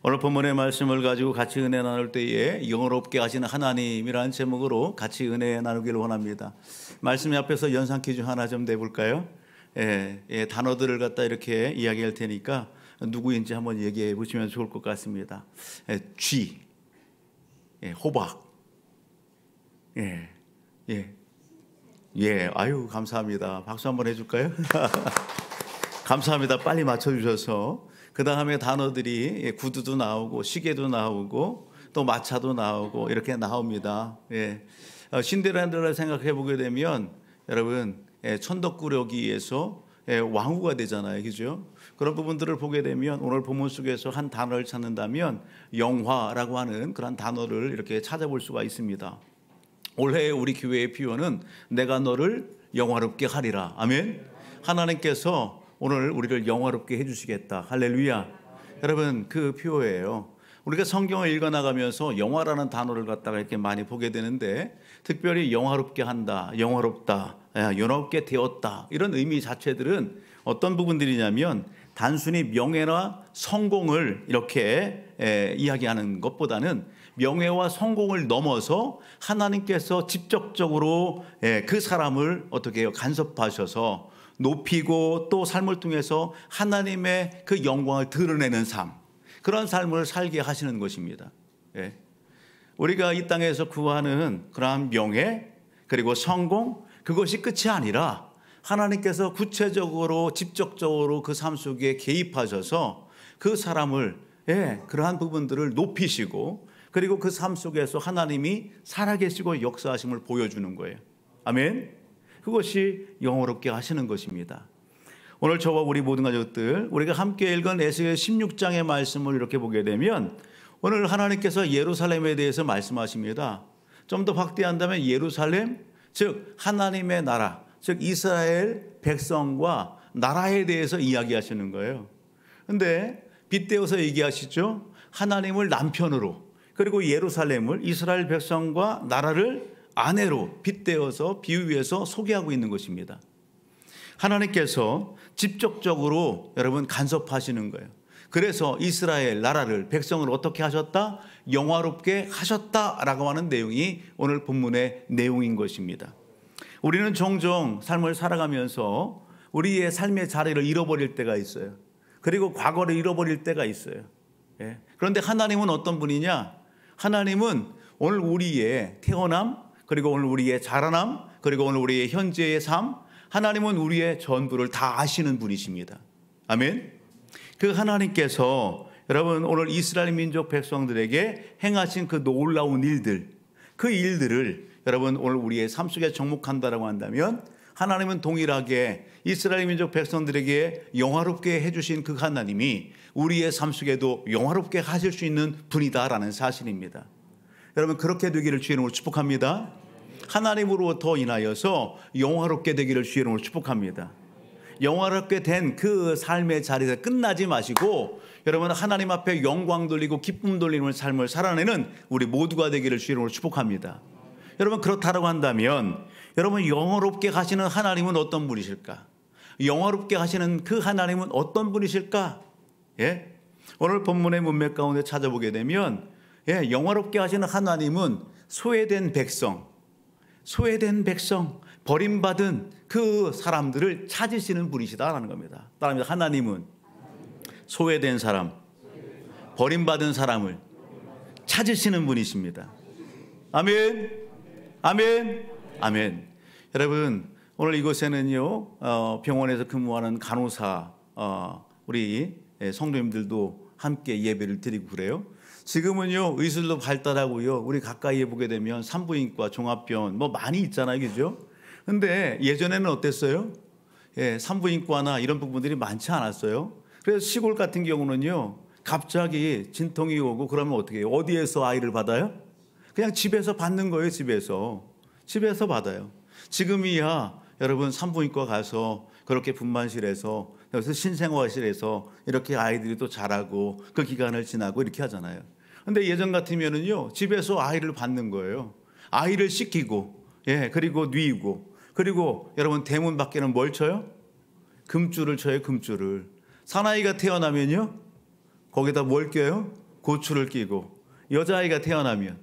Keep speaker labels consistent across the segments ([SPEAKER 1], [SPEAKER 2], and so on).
[SPEAKER 1] 오늘 본문의 말씀을 가지고 같이 은혜 나눌 때에 영어롭게 하시는 하나님이라는 제목으로 같이 은혜 나누기를 원합니다. 말씀 앞에서 연상 퀴즈 하나 좀 내볼까요? 단어들을 갖다 이렇게 이야기할 테니까 누구인지 한번 얘기해 보시면 좋을 것 같습니다. 쥐, 호박, 아유 감사합니다. 박수 한번 해줄까요? 감사합니다. 빨리 맞춰주셔서. 그 다음에 단어들이 구두도 나오고 시계도 나오고 또 마차도 나오고 이렇게 나옵니다. 신데렐라를 생각해 보게 되면 여러분 천덕꾸러기에서 왕후가 되잖아요, 그죠? 그런 부분들을 보게 되면 오늘 본문 속에서 한 단어를 찾는다면 영화라고 하는 그런 단어를 이렇게 찾아볼 수가 있습니다. 올해 우리 교회의 표현은 내가 너를 영화롭게 하리라. 아멘. 하나님께서 오늘 우리를 영화롭게 해주시겠다. 할렐루야. 여러분 그 표예요. 우리가 성경을 읽어나가면서 영화라는 단어를 갖다가 이렇게 많이 보게 되는데 특별히 영화롭게 한다, 영화롭다, 영화롭게 되었다 이런 의미 자체들은 어떤 부분들이냐면 단순히 명예나 성공을 이렇게 이야기하는 것보다는 명예와 성공을 넘어서 하나님께서 직접적으로 그 사람을 어떻게 해요? 간섭하셔서 높이고 또 삶을 통해서 하나님의 그 영광을 드러내는 삶, 그런 삶을 살게 하시는 것입니다. 우리가 이 땅에서 구하는 그러한 명예 그리고 성공, 그것이 끝이 아니라 하나님께서 구체적으로 직접적으로 그 삶 속에 개입하셔서 그 사람을 그러한 부분들을 높이시고 그리고 그 삶 속에서 하나님이 살아계시고 역사하심을 보여주는 거예요. 아멘. 그것이 영화롭게 하시는 것입니다. 오늘 저와 우리 모든 가족들 우리가 함께 읽은 에스겔 16장의 말씀을 이렇게 보게 되면 오늘 하나님께서 예루살렘에 대해서 말씀하십니다. 좀 더 확대한다면 예루살렘, 즉 하나님의 나라, 즉 이스라엘 백성과 나라에 대해서 이야기하시는 거예요. 그런데 빗대어서 얘기하시죠. 하나님을 남편으로 그리고 예루살렘을 이스라엘 백성과 나라를 아내로 빗대어서 비유해서 소개하고 있는 것입니다. 하나님께서 직접적으로 여러분 간섭하시는 거예요. 그래서 이스라엘 나라를 백성을 어떻게 하셨다? 영화롭게 하셨다라고 하는 내용이 오늘 본문의 내용인 것입니다. 우리는 종종 삶을 살아가면서 우리의 삶의 자리를 잃어버릴 때가 있어요. 그리고 과거를 잃어버릴 때가 있어요. 그런데 하나님은 어떤 분이냐? 하나님은 오늘 우리의 태어남 그리고 오늘 우리의 자라남 그리고 오늘 우리의 현재의 삶, 하나님은 우리의 전부를 다 아시는 분이십니다. 아멘. 그 하나님께서 여러분 오늘 이스라엘 민족 백성들에게 행하신 그 놀라운 일들, 그 일들을 여러분 오늘 우리의 삶 속에 접목한다라고 한다면 하나님은 동일하게 이스라엘 민족 백성들에게 영화롭게 해주신 그 하나님이 우리의 삶 속에도 영화롭게 하실 수 있는 분이다라는 사실입니다. 여러분 그렇게 되기를 주의 이름으로 축복합니다. 하나님으로부터 인하여서 영화롭게 되기를 주의 이름으로 축복합니다. 영화롭게 된 그 삶의 자리에서 끝나지 마시고 여러분 하나님 앞에 영광 돌리고 기쁨 돌리는 삶을 살아내는 우리 모두가 되기를 주의 이름으로 축복합니다. 여러분 그렇다고 한다면 여러분 영화롭게 하시는 하나님은 어떤 분이실까? 영화롭게 하시는 그 하나님은 어떤 분이실까? 오늘 본문의 문맥 가운데 찾아보게 되면 영화롭게 하시는 하나님은 소외된 백성, 버림받은 그 사람들을 찾으시는 분이시다라는 겁니다. 따라합니다. 하나님은 소외된 사람, 버림받은 사람을 찾으시는 분이십니다. 아멘, 아멘, 아멘. 여러분 오늘 이곳에는요 병원에서 근무하는 간호사 우리 성도님들도 함께 예배를 드리고 그래요. 지금은요 의술도 발달하고요 우리 가까이에 보게 되면 산부인과, 종합병원 뭐 많이 있잖아요, 그죠? 근데 예전에는 어땠어요? 산부인과나 이런 부분들이 많지 않았어요. 그래서 시골 같은 경우는요 갑자기 진통이 오고 그러면 어떻게 해요? 어디에서 아이를 받아요? 그냥 집에서 받는 거예요. 집에서 받아요. 지금이야 여러분 산부인과 가서 그렇게 분만실에서 여기서 신생아실에서 이렇게 아이들이 또 자라고 그 기간을 지나고 이렇게 하잖아요. 근데 예전 같으면은요 집에서 아이를 받는 거예요. 아이를 씻기고 그리고 뉘고 그리고 여러분 대문 밖에는 뭘 쳐요? 금줄을 쳐요. 금줄을. 사나이가 태어나면요 거기다 뭘 껴요? 고추를 끼고, 여자아이가 태어나면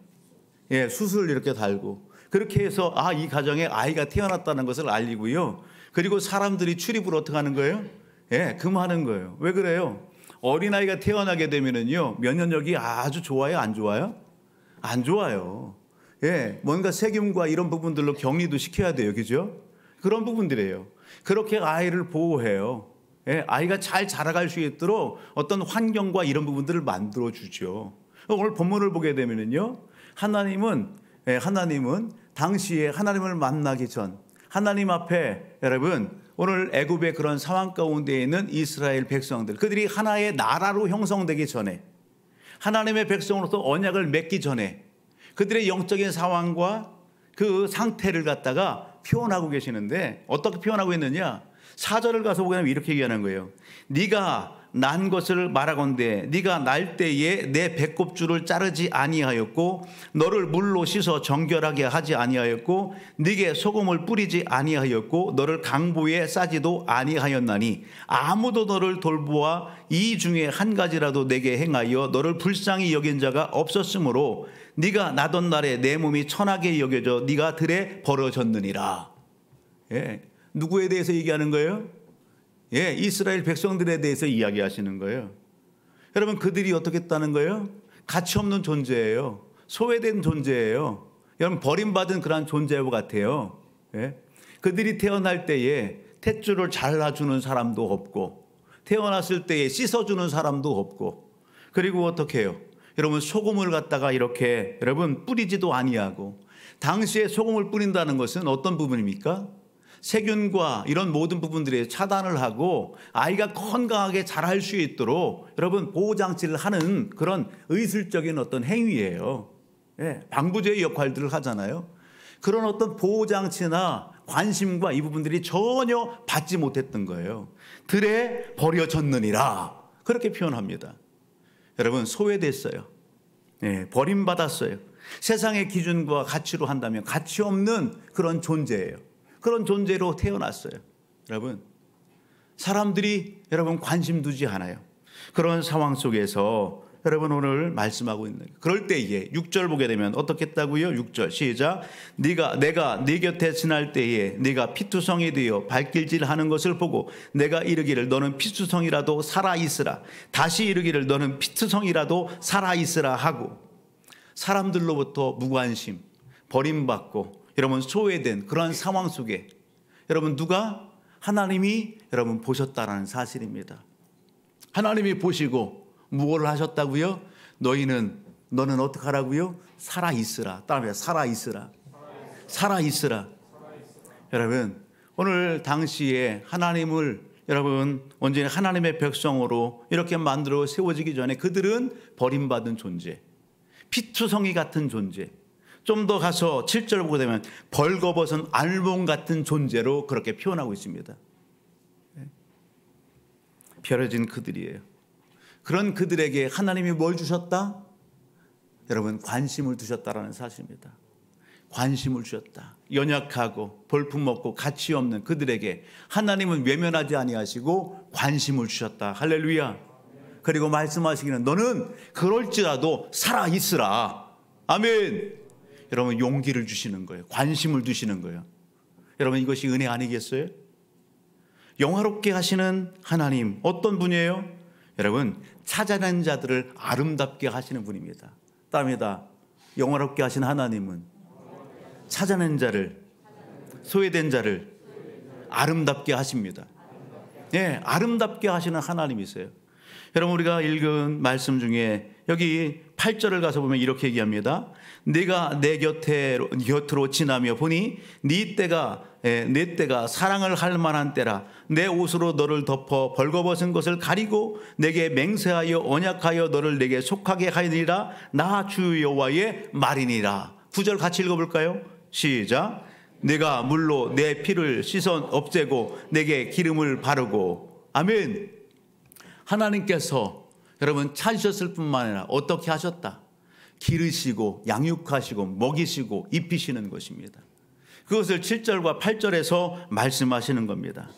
[SPEAKER 1] 숯을 이렇게 달고, 그렇게 해서 이 가정에 아이가 태어났다는 것을 알리고요. 그리고 사람들이 출입을 어떻게 하는 거예요? 금하는 거예요. 왜 그래요? 어린아이가 태어나게 되면은요, 면역력이 아주 좋아요, 안 좋아요? 안 좋아요. 뭔가 세균과 이런 부분들로 격리도 시켜야 돼요. 그죠? 그런 부분들이에요. 그렇게 아이를 보호해요. 아이가 잘 자라갈 수 있도록 어떤 환경과 이런 부분들을 만들어 주죠. 오늘 본문을 보게 되면은요, 하나님은 당시에 하나님을 만나기 전, 하나님 앞에 여러분, 오늘 애굽의 그런 상황 가운데 있는 이스라엘 백성들, 그들이 하나의 나라로 형성되기 전에, 하나님의 백성으로서 언약을 맺기 전에 그들의 영적인 상황과 그 상태를 갖다가 표현하고 계시는데, 어떻게 표현하고 있느냐? 4절을 가서 보게 되면 이렇게 얘기하는 거예요. 네가 난 것을 말하건대 네가 날 때에 내 배꼽줄을 자르지 아니하였고, 너를 물로 씻어 정결하게 하지 아니하였고, 네게 소금을 뿌리지 아니하였고, 너를 강보에 싸지도 아니하였나니, 아무도 너를 돌보아 이 중에 한 가지라도 내게 행하여 너를 불쌍히 여긴 자가 없었으므로 네가 나던 날에 내 몸이 천하게 여겨져 네가 들에 버려졌느니라. 누구에 대해서 얘기하는 거예요? 이스라엘 백성들에 대해서 이야기하시는 거예요. 여러분, 그들이 어떻게 했다는 거예요? 가치 없는 존재예요. 소외된 존재예요. 여러분, 버림받은 그런 존재와 같아요. 그들이 태어날 때에 탯줄을 잘라주는 사람도 없고, 태어났을 때에 씻어주는 사람도 없고, 그리고 어떻게 해요? 여러분, 소금을 갖다가 이렇게 여러분 뿌리지도 아니하고, 당시에 소금을 뿌린다는 것은 어떤 부분입니까? 세균과 이런 모든 부분들에 차단을 하고 아이가 건강하게 자랄 수 있도록 여러분 보호장치를 하는 그런 의술적인 어떤 행위예요. 방부제의 역할들을 하잖아요. 그런 어떤 보호장치나 관심과 이 부분들이 전혀 받지 못했던 거예요. 들에 버려졌느니라, 그렇게 표현합니다. 여러분, 소외됐어요. 버림받았어요. 세상의 기준과 가치로 한다면 가치 없는 그런 존재예요. 그런 존재로 태어났어요. 여러분, 사람들이 여러분 관심 두지 않아요. 그런 상황 속에서 여러분 오늘 말씀하고 있는, 그럴 때에 6절 보게 되면 어떻게 했다고요? 6절 시작. 내가 네 곁에 지날 때에 네가 피투성이 되어 발길질하는 것을 보고 내가 이르기를 너는 피투성이라도 살아있으라, 다시 이르기를 너는 피투성이라도 살아있으라 하고, 사람들로부터 무관심, 버림받고 여러분 소외된 그런 상황 속에 여러분 누가? 하나님이 여러분 보셨다라는 사실입니다. 하나님이 보시고 무엇을 하셨다고요? 너는 어떻게 하라고요? 살아있으라. 따라합니다. 살아있으라. 살아있으라. 여러분, 오늘 당시에 하나님을 여러분 언제나 하나님의 백성으로 이렇게 만들어 세워지기 전에 그들은 버림받은 존재, 피투성이 같은 존재, 좀 더 가서 7절 보게 되면 벌거벗은 알몸 같은 존재로 그렇게 표현하고 있습니다. 버려진 그들이에요. 그런 그들에게 하나님이 뭘 주셨다? 여러분, 관심을 두셨다라는 사실입니다. 관심을 주셨다. 연약하고 볼품없고 가치 없는 그들에게 하나님은 외면하지 아니하시고 관심을 주셨다. 할렐루야. 그리고 말씀하시기는 너는 그럴지라도 살아있으라. 아멘. 여러분, 용기를 주시는 거예요. 관심을 두시는 거예요. 여러분, 이것이 은혜 아니겠어요? 영화롭게 하시는 하나님 어떤 분이에요? 여러분, 찾아낸 자들을 아름답게 하시는 분입니다. 따릅니다. 영화롭게 하신 하나님은 찾아낸 자를, 소외된 자를 아름답게 하십니다. 아름답게 하시는 하나님이세요. 여러분, 우리가 읽은 말씀 중에 여기 8절을 가서 보면 이렇게 얘기합니다. 네가 내 곁으로 지나며 보니 네 때가 사랑을 할 만한 때라. 내 옷으로 너를 덮어 벌거벗은 것을 가리고 내게 맹세하여 언약하여 너를 내게 속하게 하리라. 나 주 여호와의 말이니라. 9절 같이 읽어볼까요? 시작. 내가 물로 내 피를 씻어 없애고 내게 기름을 바르고. 아멘. 하나님께서 여러분 찾으셨을 뿐만 아니라 어떻게 하셨다? 기르시고 양육하시고 먹이시고 입히시는 것입니다. 그것을 7절과 8절에서 말씀하시는 겁니다.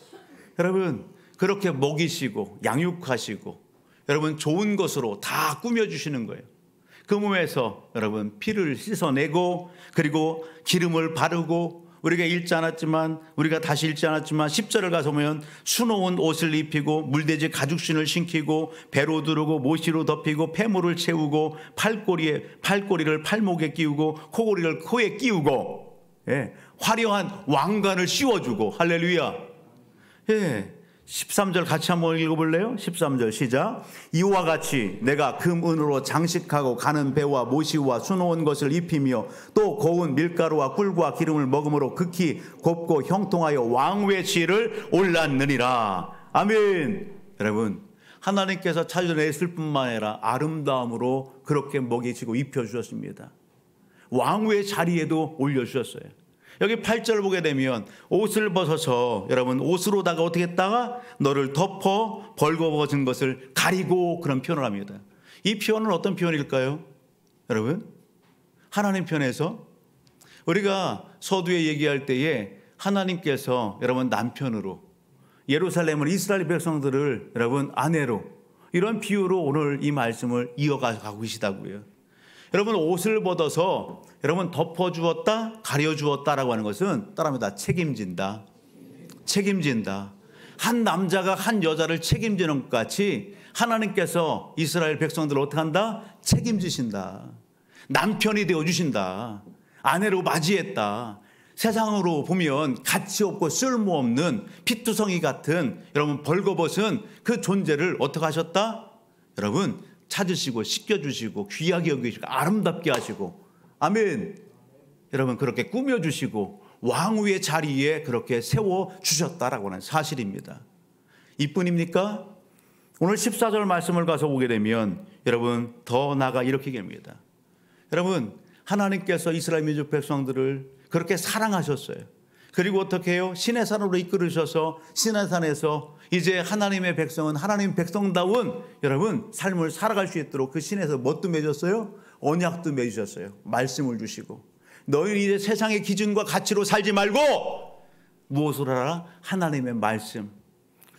[SPEAKER 1] 여러분, 그렇게 먹이시고 양육하시고 여러분 좋은 것으로 다 꾸며주시는 거예요. 그 몸에서 여러분 피를 씻어내고 그리고 기름을 바르고 우리가 읽지 않았지만 우리가 다시 읽지 않았지만 10절을 가서 보면 수놓은 옷을 입히고 물돼지 가죽신을 신기고 배로 두르고 모시로 덮이고 폐물을 채우고 팔꼬리를 팔목에 끼우고 코골이를 코에 끼우고 화려한 왕관을 씌워주고 할렐루야. 13절 같이 한번 읽어볼래요? 13절 시작. 이와 같이 내가 금 은으로 장식하고 가는 배와 모시와 수놓은 것을 입히며 또 고운 밀가루와 꿀과 기름을 먹음으로 극히 곱고 형통하여 왕후의 지위를 올랐느니라. 아멘. 여러분 하나님께서 찾아냈을 뿐만 아니라 아름다움으로 그렇게 먹이시고 입혀주셨습니다. 왕후의 자리에도 올려주셨어요. 여기 8절 보게 되면 옷을 벗어서 여러분 옷으로다가 어떻게 했다가 너를 덮어 벌거벗은 것을 가리고 그런 표현을 합니다. 이 표현은 어떤 표현일까요? 여러분 하나님 편에서 우리가 서두에 얘기할 때에 하나님께서 여러분 남편으로 예루살렘을 이스라엘 백성들을 여러분 아내로 이런 비유로 오늘 이 말씀을 이어가고 계시다고요. 여러분 옷을 벗어서 여러분 덮어주었다 가려주었다라고 하는 것은 따라합니다. 책임진다. 책임진다. 한 남자가 한 여자를 책임지는 것 같이 하나님께서 이스라엘 백성들을 어떻게 한다? 책임지신다. 남편이 되어주신다. 아내로 맞이했다. 세상으로 보면 가치 없고 쓸모없는 피투성이 같은 여러분 벌거벗은 그 존재를 어떻게 하셨다? 여러분 찾으시고 씻겨주시고 귀하게 여기시고 아름답게 하시고 아멘. 여러분 그렇게 꾸며주시고 왕후의 자리에 그렇게 세워주셨다라고 하는 사실입니다. 이뿐입니까? 오늘 14절 말씀을 가서 보게 되면 여러분 더 나아가 이렇게 얘기합니다. 여러분 하나님께서 이스라엘 민족 백성들을 그렇게 사랑하셨어요. 그리고 어떻게 해요? 시내산으로 이끌으셔서 시내산에서 이제 하나님의 백성은 하나님 백성다운 여러분 삶을 살아갈 수 있도록 그 신에서 뭣도 맺었어요? 언약도 맺으셨어요. 말씀을 주시고 너희는 이제 세상의 기준과 가치로 살지 말고 무엇을 하라? 하나님의 말씀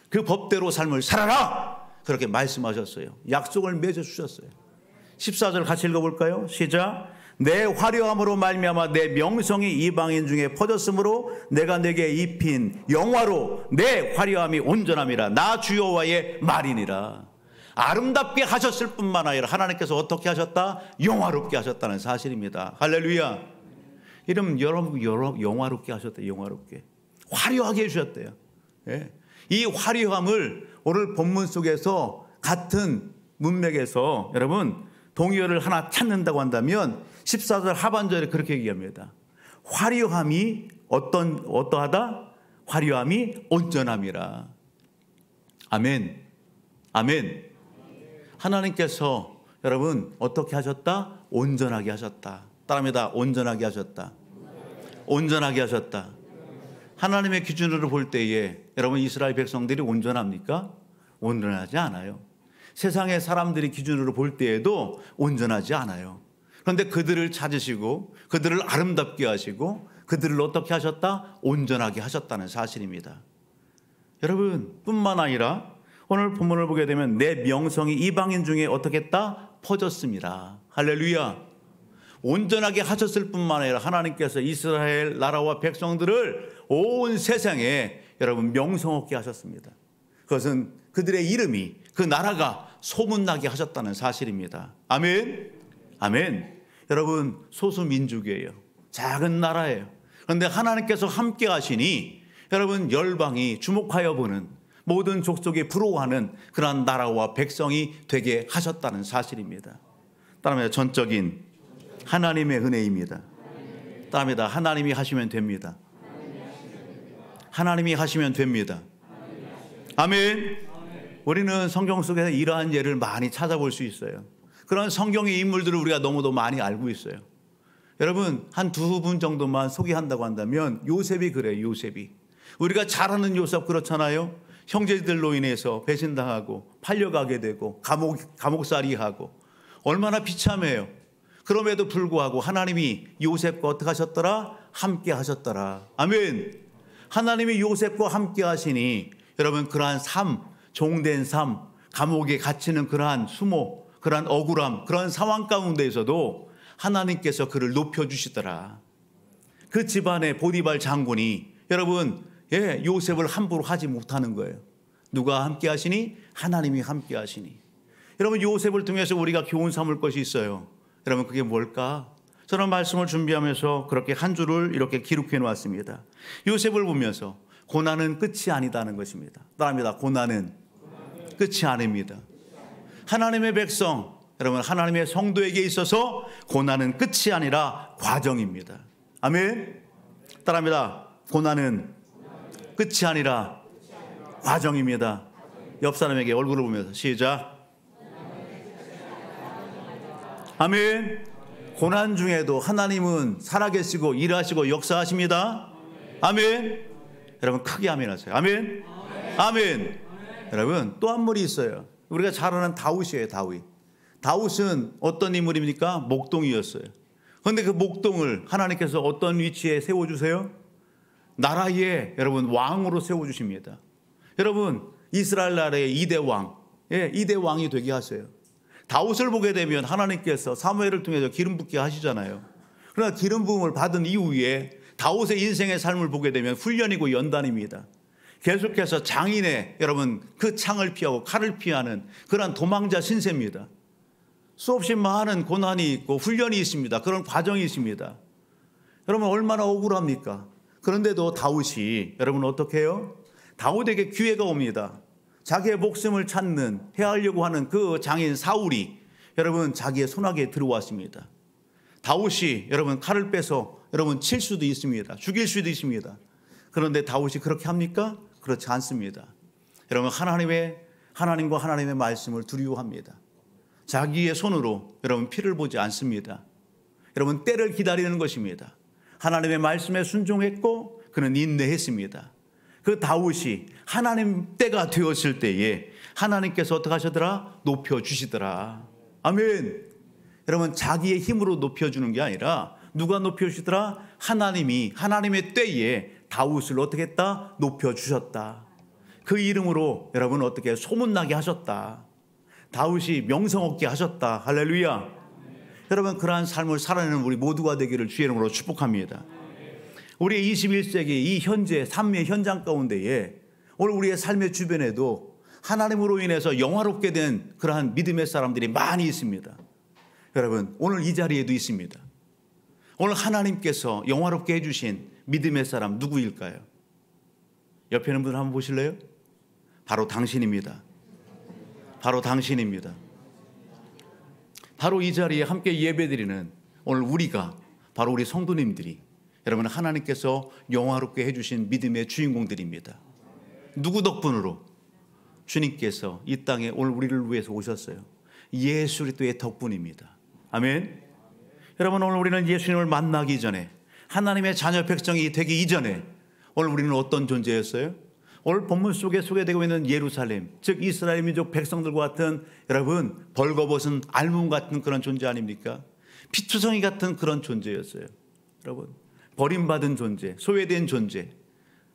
[SPEAKER 1] 그 법대로 삶을 살아라. 그렇게 말씀하셨어요. 약속을 맺어주셨어요. 14절 같이 읽어볼까요? 시작. 내 화려함으로 말미암아 내 명성이 이방인 중에 퍼졌으므로 내가 내게 입힌 영화로 내 화려함이 온전함이라. 나 주 여호와의 말이니라. 아름답게 하셨을 뿐만 아니라 하나님께서 어떻게 하셨다? 영화롭게 하셨다는 사실입니다. 할렐루야. 이름 여러분 영화롭게 하셨대요. 영화롭게 화려하게 해주셨대요. 이 화려함을 오늘 본문 속에서 같은 문맥에서 여러분 동의어를 하나 찾는다고 한다면 14절 하반절에 그렇게 얘기합니다. 화려함이 어떠하다? 화려함이 온전함이라. 아멘. 아멘. 하나님께서 여러분 어떻게 하셨다? 온전하게 하셨다. 따라합니다. 온전하게 하셨다. 온전하게 하셨다. 하나님의 기준으로 볼 때에 여러분 이스라엘 백성들이 온전합니까? 온전하지 않아요. 세상의 사람들이 기준으로 볼 때에도 온전하지 않아요. 그런데 그들을 찾으시고 그들을 아름답게 하시고 그들을 어떻게 하셨다? 온전하게 하셨다는 사실입니다. 여러분 뿐만 아니라 오늘 본문을 보게 되면 내 명성이 이방인 중에 어떻게 했다? 퍼졌습니다. 할렐루야. 온전하게 하셨을 뿐만 아니라 하나님께서 이스라엘 나라와 백성들을 온 세상에 여러분 명성 없게 하셨습니다. 그것은 그들의 이름이 그 나라가 소문나게 하셨다는 사실입니다. 아멘. 아멘. 여러분 소수민족이에요. 작은 나라예요. 그런데 하나님께서 함께 하시니 여러분 열방이 주목하여 보는 모든 족속이 부러워하는 그러한 나라와 백성이 되게 하셨다는 사실입니다. 따라합니다. 전적인 하나님의 은혜입니다. 따라합니다. 하나님이 하시면 됩니다. 하나님이 하시면 됩니다. 아멘. 우리는 성경 속에서 이러한 예를 많이 찾아볼 수 있어요. 그런 성경의 인물들을 우리가 너무도 많이 알고 있어요. 여러분 한 두 분 정도만 소개한다고 한다면 요셉이 그래요. 요셉이. 우리가 잘 아는 요셉 그렇잖아요. 형제들로 인해서 배신당하고 팔려가게 되고 감옥살이하고 얼마나 비참해요. 그럼에도 불구하고 하나님이 요셉과 어떻게 하셨더라? 함께 하셨더라. 아멘. 하나님이 요셉과 함께 하시니 여러분 그러한 삶, 종된 삶, 감옥에 갇히는 그러한 수모, 그러한 억울함, 그러한 상황 가운데에서도 하나님께서 그를 높여주시더라. 그 집안의 보디발 장군이 여러분 요셉을 함부로 하지 못하는 거예요. 누가 함께 하시니? 하나님이 함께 하시니. 여러분 요셉을 통해서 우리가 교훈 삼을 것이 있어요. 여러분 그게 뭘까? 저는 말씀을 준비하면서 그렇게 한 줄을 이렇게 기록해 놓았습니다. 요셉을 보면서 고난은 끝이 아니다는 것입니다. 따라합니다. 고난은 끝이 아닙니다. 하나님의 백성, 여러분 하나님의 성도에게 있어서 고난은 끝이 아니라 과정입니다. 아멘. 따라합니다. 고난은 끝이 아니라 과정입니다. 옆 사람에게 얼굴을 보면서 시작. 아멘. 고난 중에도 하나님은 살아계시고 일하시고 역사하십니다. 아멘. 여러분 크게 아멘 하세요. 아멘. 아멘. 여러분 또 한 분이 있어요. 우리가 잘 아는 다윗이에요. 다윗은 어떤 인물입니까? 목동이었어요. 그런데 그 목동을 하나님께서 어떤 위치에 세워주세요? 나라의 여러분 왕으로 세워주십니다. 여러분 이스라엘 나라의 2대 왕, 2대 왕이 되게 하세요. 다윗을 보게 되면 하나님께서 사무엘을 통해서 기름 붓게 하시잖아요. 그러나 기름 부음을 받은 이후에 다윗의 인생의 삶을 보게 되면 훈련이고 연단입니다. 계속해서 장인의 여러분 그 창을 피하고 칼을 피하는 그런 도망자 신세입니다. 수없이 많은 고난이 있고 훈련이 있습니다. 그런 과정이 있습니다. 여러분 얼마나 억울합니까? 그런데도 다윗이 여러분 어떻게 해요? 다윗에게 기회가 옵니다. 자기의 목숨을 찾는 해하려고 하는 그 장인 사울이 여러분 자기의 손아귀에 들어왔습니다. 다윗이 여러분 칼을 빼서 여러분 칠 수도 있습니다. 죽일 수도 있습니다. 그런데 다윗이 그렇게 합니까? 그렇지 않습니다. 여러분 하나님과 하나님의 말씀을 두려워합니다. 자기의 손으로 여러분 피를 보지 않습니다. 여러분 때를 기다리는 것입니다. 하나님의 말씀에 순종했고 그는 인내했습니다. 그 다윗이 하나님 때가 되었을 때에 하나님께서 어떻게 하시더라? 높여주시더라. 아멘. 여러분 자기의 힘으로 높여주는 게 아니라 누가 높여주시더라? 하나님이 하나님의 때에 다윗을 어떻게 했다? 높여주셨다. 그 이름으로 여러분 어떻게 소문나게 하셨다. 다윗이 명성 얻게 하셨다. 할렐루야. 여러분 그러한 삶을 살아내는 우리 모두가 되기를 주의 이름으로 축복합니다. 우리 21세기 이 현재 삶의 현장 가운데에 오늘 우리의 삶의 주변에도 하나님으로 인해서 영화롭게 된 그러한 믿음의 사람들이 많이 있습니다. 여러분 오늘 이 자리에도 있습니다. 오늘 하나님께서 영화롭게 해주신 믿음의 사람 누구일까요? 옆에 있는 분 한번 보실래요? 바로 당신입니다. 바로 당신입니다. 바로 이 자리에 함께 예배드리는 오늘 우리가 바로 우리 성도님들이 여러분 하나님께서 영화롭게 해주신 믿음의 주인공들입니다. 누구 덕분으로? 주님께서 이 땅에 오늘 우리를 위해서 오셨어요. 예수 그리스도의 덕분입니다. 아멘. 여러분 오늘 우리는 예수님을 만나기 전에 하나님의 자녀 백성이 되기 이전에 오늘 우리는 어떤 존재였어요? 오늘 본문 속에 소개되고 있는 예루살렘, 즉 이스라엘 민족 백성들과 같은 여러분 벌거벗은 알몸 같은 그런 존재 아닙니까? 피투성이 같은 그런 존재였어요. 여러분 버림받은 존재, 소외된 존재,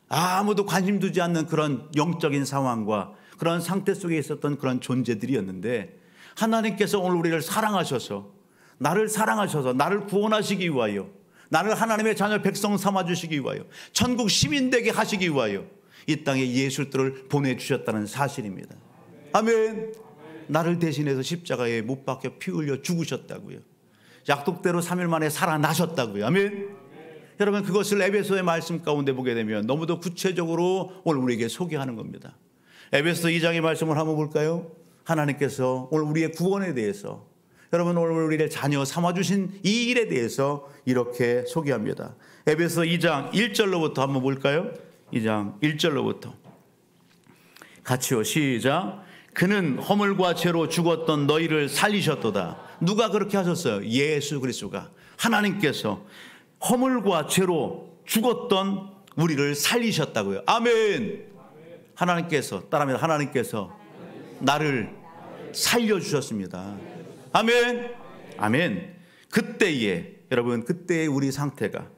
[SPEAKER 1] 아무도 관심 두지 않는 그런 영적인 상황과 그런 상태 속에 있었던 그런 존재들이었는데 하나님께서 오늘 우리를 사랑하셔서 나를 구원하시기 위하여 나를 하나님의 자녀 백성 삼아주시기 위하여 천국 시민 되게 하시기 위하여 이 땅에 예수를 보내주셨다는 사실입니다. 아멘. 나를 대신해서 십자가에 못 박혀 피 흘려 죽으셨다고요. 약속대로 3일 만에 살아나셨다고요. 아멘. 여러분 그것을 에베소의 말씀 가운데 보게 되면 너무도 구체적으로 오늘 우리에게 소개하는 겁니다. 에베소 2장의 말씀을 한번 볼까요? 하나님께서 오늘 우리의 구원에 대해서 여러분 오늘 우리를 자녀 삼아주신 이 일에 대해서 이렇게 소개합니다. 에베소 2장 1절로부터 한번 볼까요? 2장 1절로부터 같이요. 시작. 그는 허물과 죄로 죽었던 너희를 살리셨도다. 누가 그렇게 하셨어요? 예수 그리스도가. 하나님께서 허물과 죄로 죽었던 우리를 살리셨다고요. 아멘. 하나님께서 따라합니다. 하나님께서 나를 살려주셨습니다. 아멘. 아멘. 그때에 여러분 그때의 우리 상태가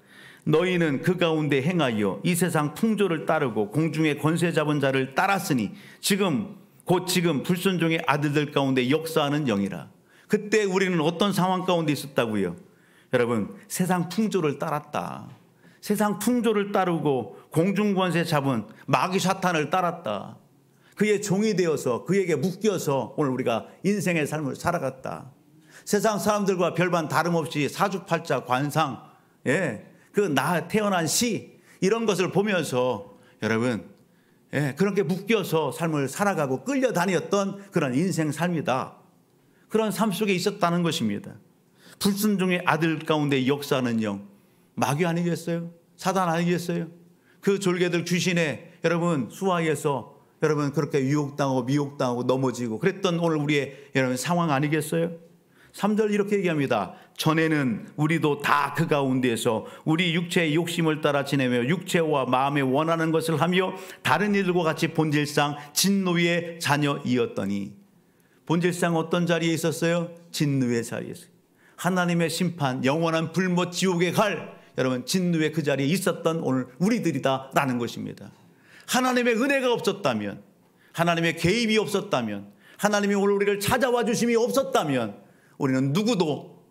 [SPEAKER 1] 너희는 그 가운데 행하여 이 세상 풍조를 따르고 공중의 권세 잡은 자를 따랐으니 지금 곧 지금 불순종의 아들들 가운데 역사하는 영이라. 그때 우리는 어떤 상황 가운데 있었다고요? 여러분, 세상 풍조를 따랐다. 세상 풍조를 따르고 공중권세 잡은 마귀 사탄을 따랐다. 그의 종이 되어서 그에게 묶여서 오늘 우리가 인생의 삶을 살아갔다. 세상 사람들과 별반 다름없이 사주팔자, 관상, 그 태어난 시 이런 것을 보면서 여러분 그렇게 묶여서 삶을 살아가고 끌려다녔던 그런 인생 삶이다. 그런 삶 속에 있었다는 것입니다. 불순종의 아들 가운데 역사하는 영, 마귀 아니겠어요? 사단 아니겠어요? 그 졸개들 귀신에 여러분 수하에서 여러분 그렇게 유혹당하고 미혹당하고 넘어지고 그랬던 오늘 우리의 여러분 상황 아니겠어요? 3절 이렇게 얘기합니다. 전에는 우리도 다 그 가운데에서 우리 육체의 욕심을 따라 지내며 육체와 마음에 원하는 것을 하며 다른 이들과 같이 본질상 진노의 자녀이었더니. 본질상 어떤 자리에 있었어요? 진노의 자리에 있어요. 하나님의 심판, 영원한 불못 지옥에 갈 여러분 진노의 그 자리에 있었던 오늘 우리들이다라는 것입니다. 하나님의 은혜가 없었다면, 하나님의 개입이 없었다면, 하나님이 오늘 우리를 찾아와 주심이 없었다면 우리는 누구도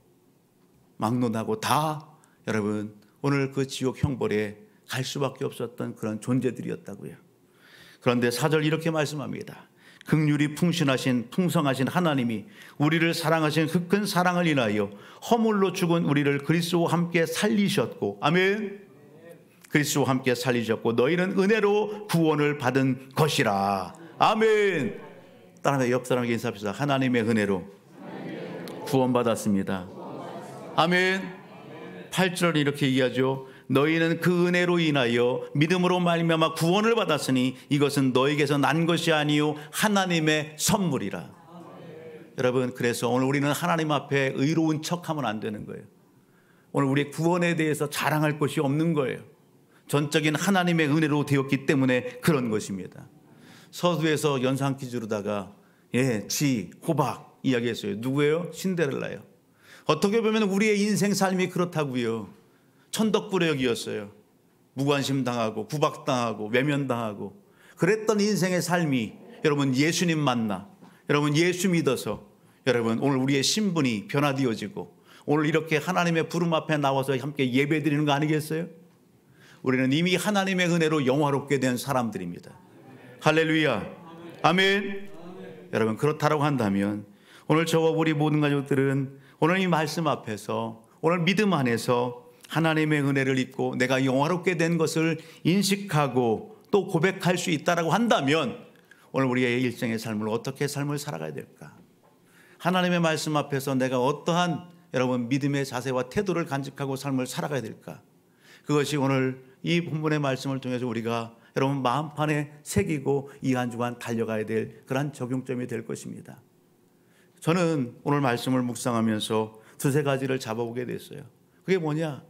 [SPEAKER 1] 막론하고 다 여러분 오늘 그 지옥 형벌에 갈 수밖에 없었던 그런 존재들이었다고요. 그런데 4절 이렇게 말씀합니다. 긍휼이 풍성하신 하나님이 우리를 사랑하신 그 큰 사랑을 인하여 허물로 죽은 우리를 그리스도와 함께 살리셨고, 아멘. 그리스도와 함께 살리셨고 너희는 은혜로 구원을 받은 것이라. 아멘. 따라서 옆 사람에게 인사합시다. 하나님의 은혜로 구원받았습니다. 아멘. 8절은 이렇게 얘기하죠. 너희는 그 은혜로 인하여 믿음으로 말미암아 구원을 받았으니 이것은 너에게서 난 것이 아니요 하나님의 선물이라. 여러분, 그래서 오늘 우리는 하나님 앞에 의로운 척하면 안 되는 거예요. 오늘 우리의 구원에 대해서 자랑할 것이 없는 거예요. 전적인 하나님의 은혜로 되었기 때문에 그런 것입니다. 서두에서 연상 퀴즈로다가 쥐, 호박 이야기했어요. 누구예요? 신데렐라예요. 어떻게 보면 우리의 인생 삶이 그렇다고요. 천덕꾸러기였어요. 무관심 당하고 구박당하고 외면당하고 그랬던 인생의 삶이 여러분 예수님 만나, 여러분 예수 믿어서 여러분 오늘 우리의 신분이 변화되어지고 오늘 이렇게 하나님의 부름 앞에 나와서 함께 예배드리는 거 아니겠어요? 우리는 이미 하나님의 은혜로 영화롭게 된 사람들입니다. 할렐루야. 아멘. 여러분 그렇다라고 한다면 오늘 저와 우리 모든 가족들은 오늘 이 말씀 앞에서 오늘 믿음 안에서 하나님의 은혜를 입고 내가 영화롭게 된 것을 인식하고 또 고백할 수 있다라고 한다면 오늘 우리의 일생의 삶을 어떻게 삶을 살아가야 될까? 하나님의 말씀 앞에서 내가 어떠한 여러분 믿음의 자세와 태도를 간직하고 삶을 살아가야 될까? 그것이 오늘 이 본문의 말씀을 통해서 우리가 여러분 마음판에 새기고 이 한 주간 달려가야 될 그런 적용점이 될 것입니다. 저는 오늘 말씀을 묵상하면서 두세 가지를 잡아보게 됐어요. 그게 뭐냐?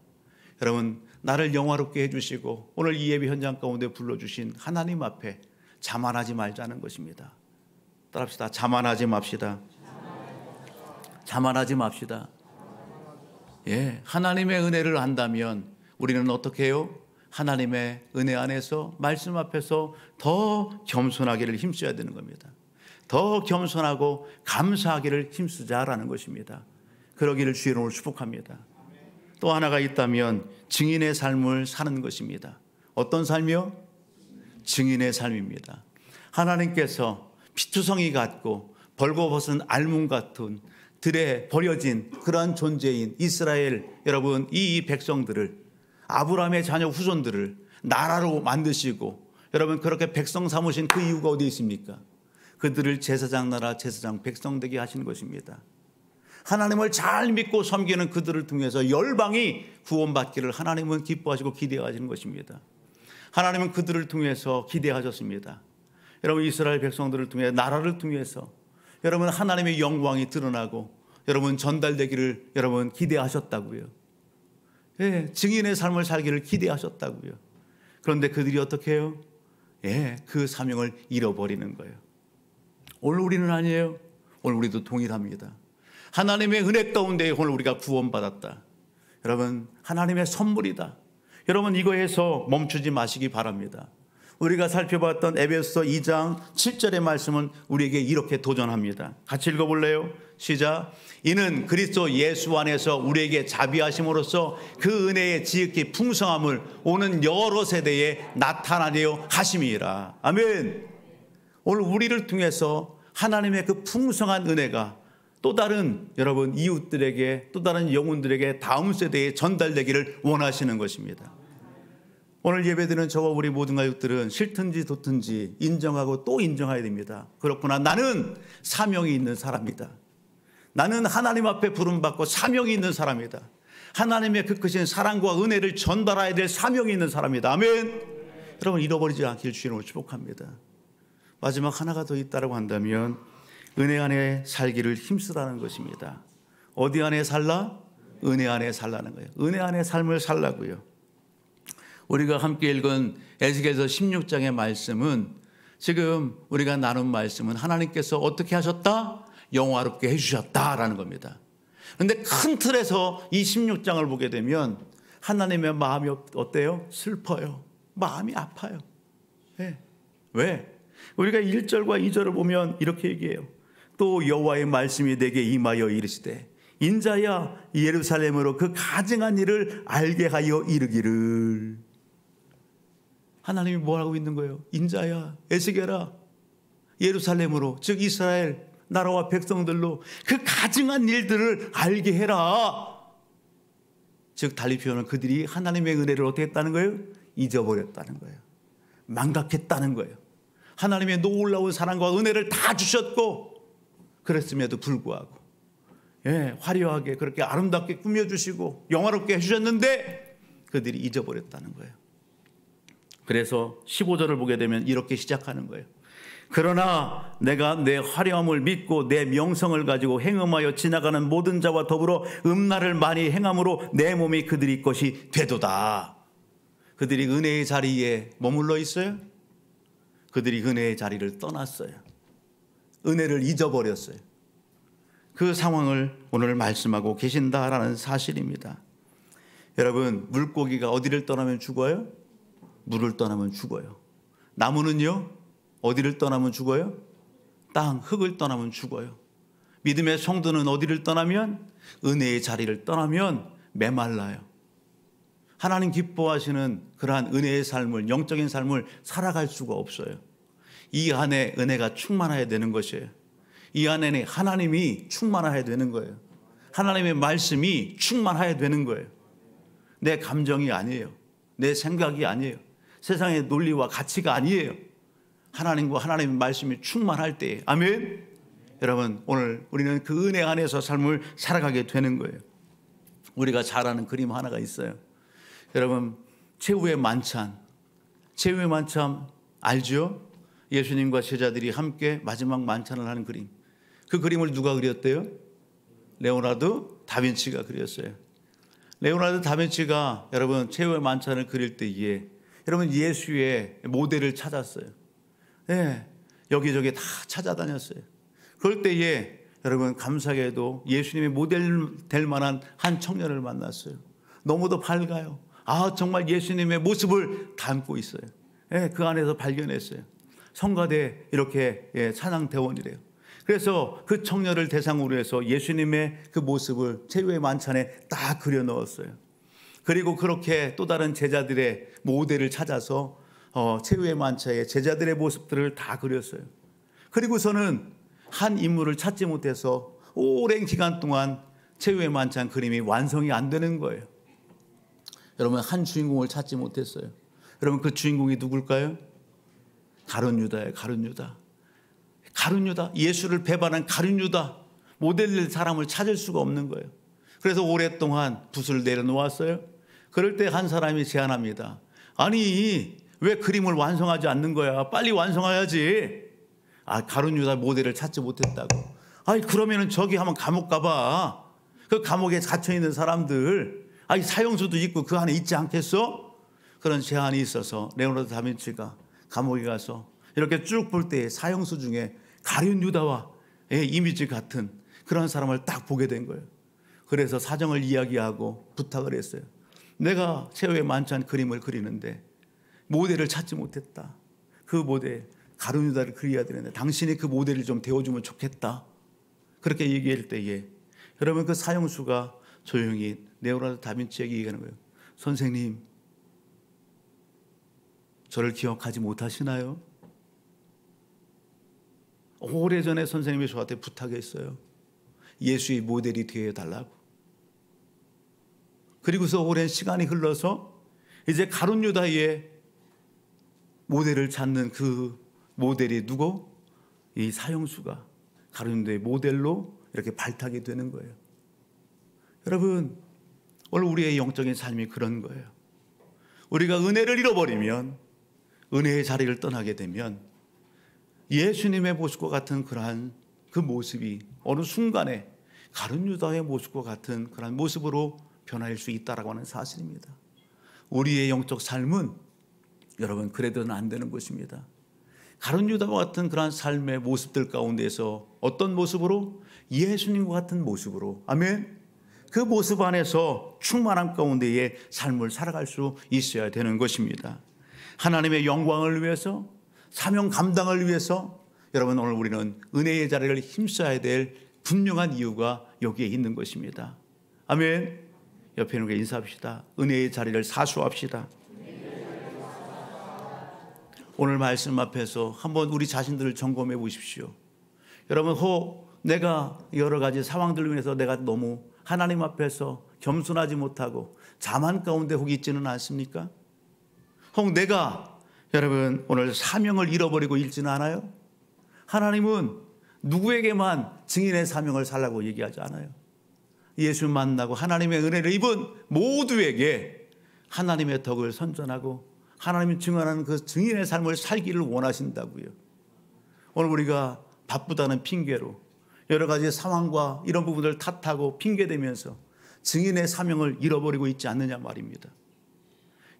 [SPEAKER 1] 여러분 나를 영화롭게 해주시고 오늘 이 예배 현장 가운데 불러주신 하나님 앞에 자만하지 말자는 것입니다. 따라합시다. 자만하지 맙시다. 자만하지 맙시다. 하나님의 은혜를 안다면 우리는 어떻게 해요? 하나님의 은혜 안에서 말씀 앞에서 더 겸손하기를 힘써야 되는 겁니다. 더 겸손하고 감사하기를 힘쓰자라는 것입니다. 그러기를 주의 이름으로 축복합니다. 또 하나가 있다면 증인의 삶을 사는 것입니다. 어떤 삶이요? 증인의 삶입니다. 하나님께서 피투성이 같고 벌거벗은 알몸 같은 들에 버려진 그러한 존재인 이스라엘 여러분 이 백성들을 아브라함의 자녀 후손들을 나라로 만드시고 여러분 그렇게 백성 삼으신 그 이유가 어디 있습니까? 그들을 제사장 나라 제사장 백성 되게 하신 것입니다. 하나님을 잘 믿고 섬기는 그들을 통해서 열방이 구원받기를 하나님은 기뻐하시고 기대하시는 것입니다. 하나님은 그들을 통해서 기대하셨습니다. 여러분 이스라엘 백성들을 통해 나라를 통해서 여러분 하나님의 영광이 드러나고 여러분 전달되기를 여러분 기대하셨다고요. 증인의 삶을 살기를 기대하셨다고요. 그런데 그들이 어떻게 해요? 그 사명을 잃어버리는 거예요. 오늘 우리는 아니에요. 오늘 우리도 동일합니다. 하나님의 은혜 가운데 오늘 우리가 구원받았다. 여러분 하나님의 선물이다. 여러분 이거에서 멈추지 마시기 바랍니다. 우리가 살펴봤던 에베소서 2장 7절의 말씀은 우리에게 이렇게 도전합니다. 같이 읽어볼래요? 시작. 이는 그리스도 예수 안에서 우리에게 자비하심으로써 그 은혜의 지극히 풍성함을 오는 여러 세대에 나타나려 하심이라. 아멘. 오늘 우리를 통해서 하나님의 그 풍성한 은혜가 또 다른 여러분 이웃들에게, 또 다른 영혼들에게, 다음 세대에 전달되기를 원하시는 것입니다. 오늘 예배드리는 저와 우리 모든 가족들은 싫든지 좋든지 인정하고 또 인정해야 됩니다. 그렇구나, 나는 사명이 있는 사람이다. 나는 하나님 앞에 부름받고 사명이 있는 사람이다. 하나님의 그 크신 사랑과 은혜를 전달해야 될 사명이 있는 사람이다. 아멘. 여러분, 잃어버리지 않길 주님으로 축복합니다. 마지막 하나가 더 있다고 한다면 은혜 안에 살기를 힘쓰라는 것입니다. 어디 안에 살라? 은혜 안에 살라는 거예요. 은혜 안에 삶을 살라고요. 우리가 함께 읽은 에스겔서 16장의 말씀은, 지금 우리가 나눈 말씀은 하나님께서 어떻게 하셨다? 영화롭게 해주셨다라는 겁니다. 그런데 큰 틀에서 이 16장을 보게 되면 하나님의 마음이 어때요? 슬퍼요. 마음이 아파요. 네. 왜? 우리가 1절과 2절을 보면 이렇게 얘기해요. 또 여호와의 말씀이 내게 임하여 이르시되 인자야 예루살렘으로 그 가증한 일을 알게 하여 이르기를. 하나님이 뭐 하고 있는 거예요? 인자야, 에스겔아, 예루살렘으로, 즉 이스라엘 나라와 백성들로 그 가증한 일들을 알게 해라. 즉 달리 표현은 그들이 하나님의 은혜를 어떻게 했다는 거예요? 잊어버렸다는 거예요. 망각했다는 거예요. 하나님의 놀라운 사랑과 은혜를 다 주셨고, 그랬음에도 불구하고 화려하게 그렇게 아름답게 꾸며주시고 영화롭게 해주셨는데 그들이 잊어버렸다는 거예요. 그래서 15절을 보게 되면 이렇게 시작하는 거예요. 그러나 내가 내 화려함을 믿고 내 명성을 가지고 행음하여 지나가는 모든 자와 더불어 음란을 많이 행함으로 내 몸이 그들이 것이 되도다. 그들이 은혜의 자리에 머물러 있어요? 그들이 은혜의 자리를 떠났어요. 은혜를 잊어버렸어요. 그 상황을 오늘 말씀하고 계신다라는 사실입니다. 여러분, 물고기가 어디를 떠나면 죽어요? 물을 떠나면 죽어요. 나무는요? 어디를 떠나면 죽어요? 땅, 흙을 떠나면 죽어요. 믿음의 성도는 어디를 떠나면? 은혜의 자리를 떠나면 메말라요. 하나님 기뻐하시는 그러한 은혜의 삶을, 영적인 삶을 살아갈 수가 없어요. 이 안에 은혜가 충만해야 되는 것이에요. 이 안에는 하나님이 충만해야 되는 거예요. 하나님의 말씀이 충만해야 되는 거예요. 내 감정이 아니에요. 내 생각이 아니에요. 세상의 논리와 가치가 아니에요. 하나님과 하나님의 말씀이 충만할 때, 아멘. 여러분, 오늘 우리는 그 은혜 안에서 삶을 살아가게 되는 거예요. 우리가 잘 아는 그림 하나가 있어요. 여러분, 최후의 만찬, 최후의 만찬 알죠? 예수님과 제자들이 함께 마지막 만찬을 하는 그림. 그 그림을 누가 그렸대요? 레오나르도 다빈치가 그렸어요. 레오나르도 다빈치가 여러분 최후의 만찬을 그릴 때에 여러분 예수의 모델을 찾았어요. 네, 여기저기 다 찾아다녔어요. 그럴 때에 여러분 감사하게도 예수님의 모델 될 만한 한 청년을 만났어요. 너무도 밝아요. 아, 정말 예수님의 모습을 담고 있어요. 네, 그 안에서 발견했어요. 성가대 이렇게 찬양대원이래요. 그래서 그 청년을 대상으로 해서 예수님의 그 모습을 최후의 만찬에 딱 그려 넣었어요. 그리고 그렇게 또 다른 제자들의 모델을 찾아서 최후의 만찬에 제자들의 모습들을 다 그렸어요. 그리고서는 한 인물을 찾지 못해서 오랜 기간 동안 최후의 만찬 그림이 완성이 안 되는 거예요. 여러분, 한 주인공을 찾지 못했어요. 여러분, 그 주인공이 누굴까요? 가룟 유다예요. 가룟 유다. 가룟 유다, 예수를 배반한 가룟 유다, 모델 사람을 찾을 수가 없는 거예요. 그래서 오랫동안 붓을 내려놓았어요. 그럴 때 한 사람이 제안합니다. 아니, 왜 그림을 완성하지 않는 거야? 빨리 완성해야지. 아, 가룟 유다 모델을 찾지 못했다고. 아니, 그러면은 저기 한번 감옥 가봐. 그 감옥에 갇혀 있는 사람들, 아니 사형수도 있고 그 안에 있지 않겠어? 그런 제안이 있어서 레오나르도 다빈치가 감옥에 가서 이렇게 쭉 볼 때 사형수 중에 가룟 유다와 이미지 같은 그런 사람을 딱 보게 된 거예요. 그래서 사정을 이야기하고 부탁을 했어요. 내가 최후의 만찬 그림을 그리는데 모델을 찾지 못했다. 그 모델 가룟 유다를 그려야 되는데 당신이 그 모델을 좀 되어주면 좋겠다. 그렇게 얘기할 때에 여러분 그 사형수가 조용히 레오나르도 다빈치에게 얘기하는 거예요. 선생님, 저를 기억하지 못하시나요? 오래전에 선생님이 저한테 부탁했어요. 예수의 모델이 되어달라고. 그리고서 오랜 시간이 흘러서 이제 가룟 유다의 모델을 찾는 그 모델이 누구? 이 사형수가 가룟 유다의 모델로 이렇게 발탁이 되는 거예요. 여러분, 오늘 우리의 영적인 삶이 그런 거예요. 우리가 은혜를 잃어버리면, 은혜의 자리를 떠나게 되면 예수님의 모습과 같은 그러한 그 모습이 어느 순간에 가룟 유다의 모습과 같은 그러한 모습으로 변할 수 있다라고 하는 사실입니다. 우리의 영적 삶은 여러분 그래도는 안 되는 것입니다. 가룟 유다와 같은 그러한 삶의 모습들 가운데서 어떤 모습으로? 예수님과 같은 모습으로. 아멘. 그 모습 안에서 충만함 가운데의 삶을 살아갈 수 있어야 되는 것입니다. 하나님의 영광을 위해서, 사명 감당을 위해서 여러분 오늘 우리는 은혜의 자리를 힘써야 될 분명한 이유가 여기에 있는 것입니다. 아멘. 옆에 있는 게 인사합시다. 은혜의 자리를 사수합시다. 오늘 말씀 앞에서 한번 우리 자신들을 점검해 보십시오. 여러분, 내가 여러 가지 상황들로 인해서 내가 너무 하나님 앞에서 겸손하지 못하고 자만 가운데 혹 있지는 않습니까? 혹 내가 여러분 오늘 사명을 잃어버리고 있지는 않아요? 하나님은 누구에게만 증인의 사명을 살라고 얘기하지 않아요. 예수 만나고 하나님의 은혜를 입은 모두에게 하나님의 덕을 선전하고 하나님이 증언하는 그 증인의 삶을 살기를 원하신다고요. 오늘 우리가 바쁘다는 핑계로 여러 가지 상황과 이런 부분을 탓하고 핑계대면서 증인의 사명을 잃어버리고 있지 않느냐 말입니다.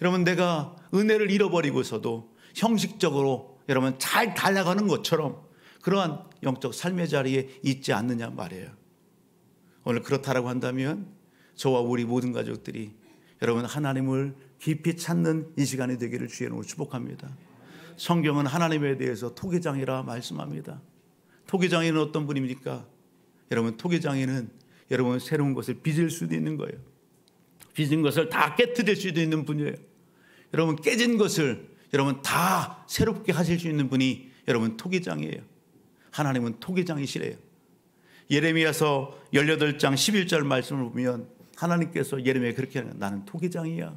[SPEAKER 1] 여러분, 내가 은혜를 잃어버리고서도 형식적으로 여러분 잘 달려가는 것처럼 그러한 영적 삶의 자리에 있지 않느냐 말이에요. 오늘 그렇다라고 한다면 저와 우리 모든 가족들이 여러분 하나님을 깊이 찾는 이 시간이 되기를 주의 이름으로 축복합니다. 성경은 하나님에 대해서 토기장이라 말씀합니다. 토기장이는 어떤 분입니까? 여러분, 토기장이는 여러분 새로운 것을 빚을 수도 있는 거예요. 빚은 것을 다 깨트릴 수도 있는 분이에요. 여러분, 깨진 것을 여러분 다 새롭게 하실 수 있는 분이 여러분 토기장이에요. 하나님은 토기장이시래요. 예레미야서 18장 11절 말씀을 보면 하나님께서 예레미야에 그렇게 하는, 나는 토기장이야.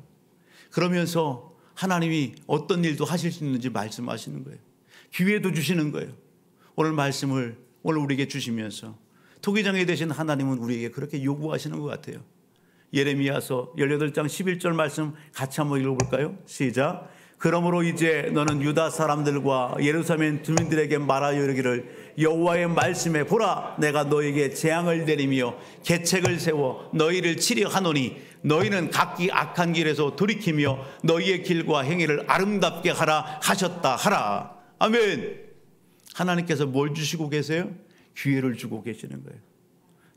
[SPEAKER 1] 그러면서 하나님이 어떤 일도 하실 수 있는지 말씀하시는 거예요. 기회도 주시는 거예요. 오늘 말씀을 오늘 우리에게 주시면서 토기장이 되신 하나님은 우리에게 그렇게 요구하시는 것 같아요. 예레미야서 18장 11절 말씀 같이 한번 읽어볼까요? 시작. 그러므로 이제 너는 유다 사람들과 예루살렘 주민들에게 말하여 이르기를 여호와의 말씀에 보라, 내가 너에게 재앙을 내리며 계책을 세워 너희를 치려 하노니 너희는 각기 악한 길에서 돌이키며 너희의 길과 행위를 아름답게 하라 하셨다 하라. 아멘. 하나님께서 뭘 주시고 계세요? 기회를 주고 계시는 거예요.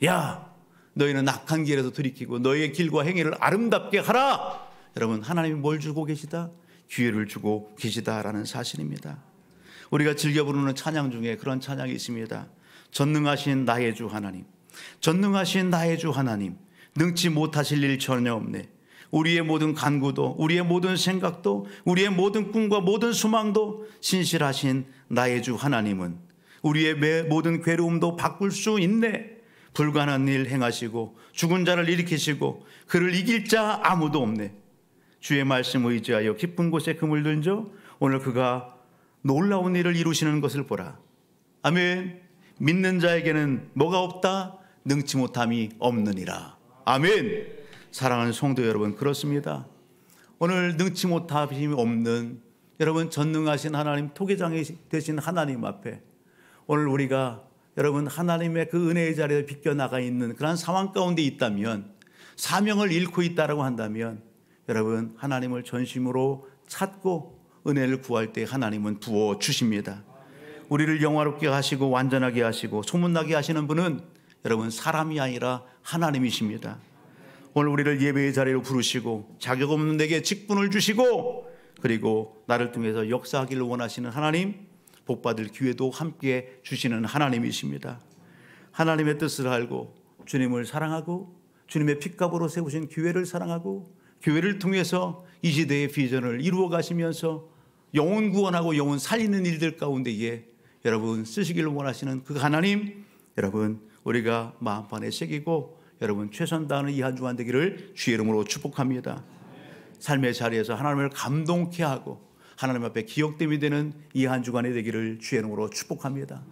[SPEAKER 1] 야, 너희는 악한 길에서 돌이키고 너희의 길과 행위를 아름답게 하라. 여러분, 하나님이 뭘 주고 계시다? 기회를 주고 계시다라는 사실입니다. 우리가 즐겨 부르는 찬양 중에 그런 찬양이 있습니다. 전능하신 나의 주 하나님, 전능하신 나의 주 하나님, 능치 못하실 일 전혀 없네. 우리의 모든 간구도, 우리의 모든 생각도, 우리의 모든 꿈과 모든 소망도 신실하신 나의 주 하나님은 우리의 모든 괴로움도 바꿀 수 있네. 불가능한 일 행하시고 죽은 자를 일으키시고 그를 이길 자 아무도 없네. 주의 말씀 의지하여 깊은 곳에 금을 던져 오늘 그가 놀라운 일을 이루시는 것을 보라. 아멘. 믿는 자에게는 뭐가 없다? 능치 못함이 없느니라. 아멘. 사랑하는 성도 여러분, 그렇습니다. 오늘 능치 못함이 없는 여러분 전능하신 하나님, 토기장이 되신 하나님 앞에 오늘 우리가 여러분 하나님의 그 은혜의 자리에 비껴나가 있는 그런 상황 가운데 있다면, 사명을 잃고 있다라고 한다면 여러분 하나님을 전심으로 찾고 은혜를 구할 때 하나님은 부어주십니다. 우리를 영화롭게 하시고 완전하게 하시고 소문나게 하시는 분은 여러분 사람이 아니라 하나님이십니다. 오늘 우리를 예배의 자리로 부르시고 자격 없는 내게 직분을 주시고 그리고 나를 통해서 역사하기를 원하시는 하나님, 복받을 기회도 함께 주시는 하나님이십니다. 하나님의 뜻을 알고 주님을 사랑하고 주님의 핏값으로 세우신 교회를 사랑하고 교회를 통해서 이 시대의 비전을 이루어 가시면서 영혼 구원하고 영혼 살리는 일들 가운데에 여러분 쓰시기를 원하시는 그 하나님, 여러분 우리가 마음판에 새기고 여러분 최선 다하는 이 한 주간 되기를 주의 이름으로 축복합니다. 삶의 자리에서 하나님을 감동케 하고 하나님 앞에 기억됨이 되는 이 한 주간이 되기를 주의 이름으로 축복합니다.